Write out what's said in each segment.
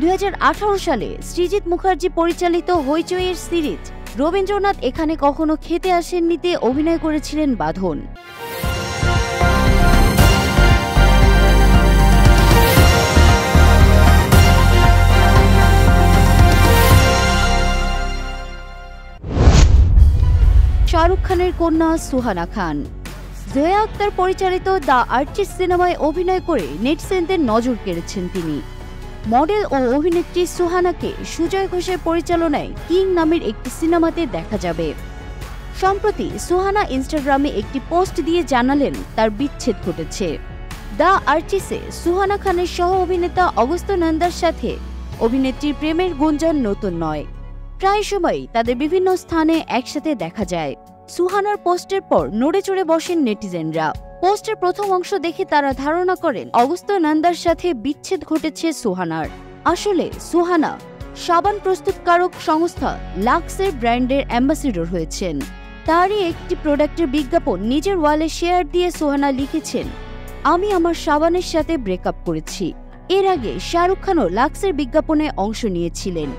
2018 সালে সৃজিত মুখার্জি পরিচালিত হইচইয়ের সিরিজ রবীন্দ্রনাথ এখানে কখনো খেতে আসেননিতে অভিনয় করেছিলেন বাঁধন। শাহরুখ খানের কন্যা সুহানা খান। জয়া আক্তার পরিচালিত দ্য আর্টিস্ট সিনেমায় অভিনয় করে নেটিজেনদের নজর কেড়েছেন তিনি। মডেল ও অভিনেত্রী সুহানাকে সুজয় ঘোষের পরিচালনায় কিং নামের একটি সিনেমাতে দেখা যাবে। সম্প্রতি সুহানা ইনস্টাগ্রামে একটি পোস্ট দিয়ে জানালেন তার বিচ্ছেদ ঘটেছে। দ্য আর্টিস্টে সুহানা খানের সহ অভিনেতা অগস্ত্য নন্দার সাথে অভিনেত্রীর প্রেমের গুঞ্জন নতুন নয়, প্রায় সময়ই তাদের বিভিন্ন স্থানে একসাথে দেখা যায়। সুহানার পোস্টের পর নড়ে চড়ে বসেন নেটিজেনরা। পোস্টের প্রথম অংশ দেখে তারা ধারণা করেন অগস্ত্য নন্দার সাথে বিচ্ছেদ ঘটেছে সুহানার। আসলে সুহানা সাবান প্রস্তুতকারক সংস্থা লাক্সের ব্র্যান্ডের অ্যাম্বাসেডর হয়েছেন। তারই একটি প্রোডাক্টের বিজ্ঞাপন নিজের ওয়ালে শেয়ার দিয়ে সুহানা লিখেছেন, আমি আমার সাবানের সাথে ব্রেকআপ করেছি। এর আগে শাহরুখ খানও লাক্সের বিজ্ঞাপনে অংশ নিয়েছিলেন।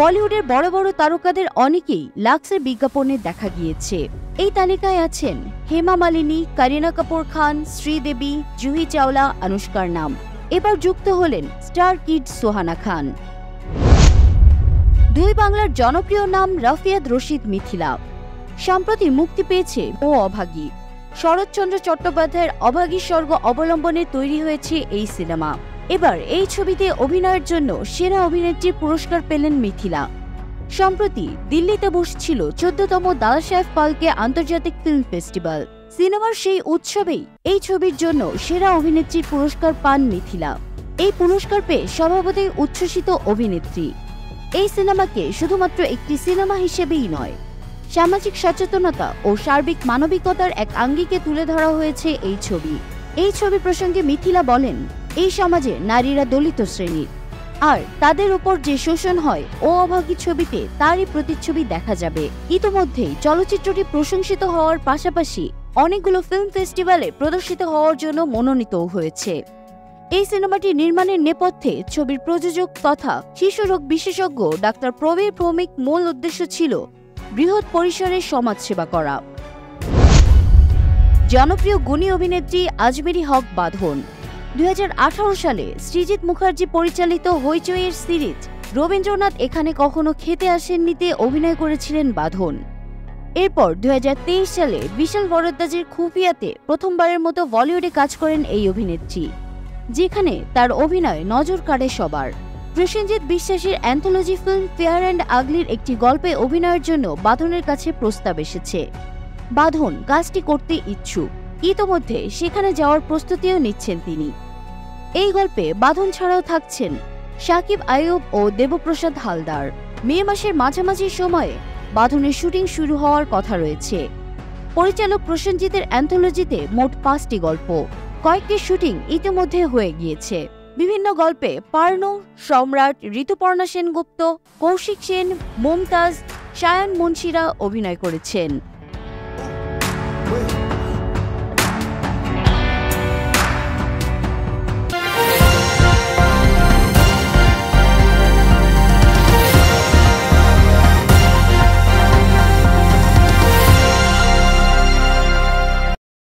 বলিউডের বড় বড় তারকাদের অনেকেই লাক্সের বিজ্ঞাপনে দেখা গিয়েছে। এই তালিকায় আছেন হেমা মালিনী, করিনা কাপুর খান, শ্রীদেবী, জুহি চাওলা, আনুশকার নাম। এবার যুক্ত হলেন স্টার কিড সুহানা খান। দুই বাংলার জনপ্রিয় নাম রাফিয়াত রশিদ মিথিলা। সম্প্রতি মুক্তি পেয়েছে ও অভাগী। শরৎচন্দ্র চট্টোপাধ্যায়ের অভাগী স্বর্গ অবলম্বনে তৈরি হয়েছে এই সিনেমা। এবার এই ছবিতে অভিনয়ের জন্য সেরা অভিনেত্রীর পুরস্কার পেলেন মিথিলা। সম্প্রতি দিল্লিতে বসছিল 14তম দাদা সাহেব ফালকে আন্তর্জাতিক ফিল্ম ফেস্টিভ্যাল। সিনেমার সেই উৎসবেই এই ছবির জন্য সেরা অভিনেত্রীর পুরস্কার পান মিথিলা। এই পুরস্কার পেয়ে স্বভাবতই উচ্ছ্বসিত অভিনেত্রী। এই সিনেমাকে শুধুমাত্র একটি সিনেমা হিসেবেই নয়, সামাজিক সচেতনতা ও সার্বিক মানবিকতার এক আঙ্গিকে তুলে ধরা হয়েছে এই ছবি। এই ছবি প্রসঙ্গে মিথিলা বলেন, এই সমাজে নারীরা দলিত শ্রেণীর, আর তাদের উপর যে শোষণ হয় ও অভাগী ছবিতে তারই প্রতিচ্ছবি দেখা যাবে। ইতোমধ্যেই চলচ্চিত্রটি প্রশংসিত হওয়ার পাশাপাশি অনেকগুলো ফিল্ম ফেস্টিভ্যালে প্রদর্শিত হওয়ার জন্য মনোনীতও হয়েছে। এই সিনেমাটি নির্মাণের নেপথ্যে ছবির প্রযোজক তথা শিশুরোগ বিশেষজ্ঞ ডাক্তার প্রবীর ভৌমিক মূল উদ্দেশ্য ছিল বৃহৎ পরিসরে সমাজসেবা করা। জনপ্রিয় গুণী অভিনেত্রী আজমেরী হক বাঁধন। 2018 সালে সৃজিত মুখার্জি পরিচালিত হইচইয়ের সিরিজ রবীন্দ্রনাথ এখানে কখনো খেতে আসেননিতে অভিনয় করেছিলেন বাঁধন। এরপর 2023 সালে বিশাল বরদ্দাজের খুফিয়াতে প্রথমবারের মতো বলিউডে কাজ করেন এই অভিনেত্রী, যেখানে তার অভিনয় নজর কাড়ে সবার। প্রসেনজিৎ বিশ্বাসের অ্যান্থোলজি ফিল্ম ফেয়ার অ্যান্ড আগলির একটি গল্পে অভিনয়ের জন্য বাঁধনের কাছে প্রস্তাব এসেছে। বাঁধন কাজটি করতে ইচ্ছুক, ইতোমধ্যে সেখানে যাওয়ার প্রস্তুতিও নিচ্ছেন তিনি। এই গল্পে বাঁধন ছাড়াও থাকছেন শাকিব আইয়ুব ও দেবপ্রসাদ হালদার। মে মাসের মাঝামাঝি সময়ে বাঁধনের শুটিং শুরু হওয়ার কথা রয়েছে। পরিচালক প্রসেনজিতের অ্যান্থোলজিতে মোট 5টি গল্প, কয়েকটি শুটিং ইতিমধ্যে হয়ে গিয়েছে। বিভিন্ন গল্পে পার্নো, সম্রাট, ঋতুপর্ণা সেনগুপ্ত, কৌশিক সেন, মুমতাজ, সায়ন মুন্সিরা অভিনয় করেছেন।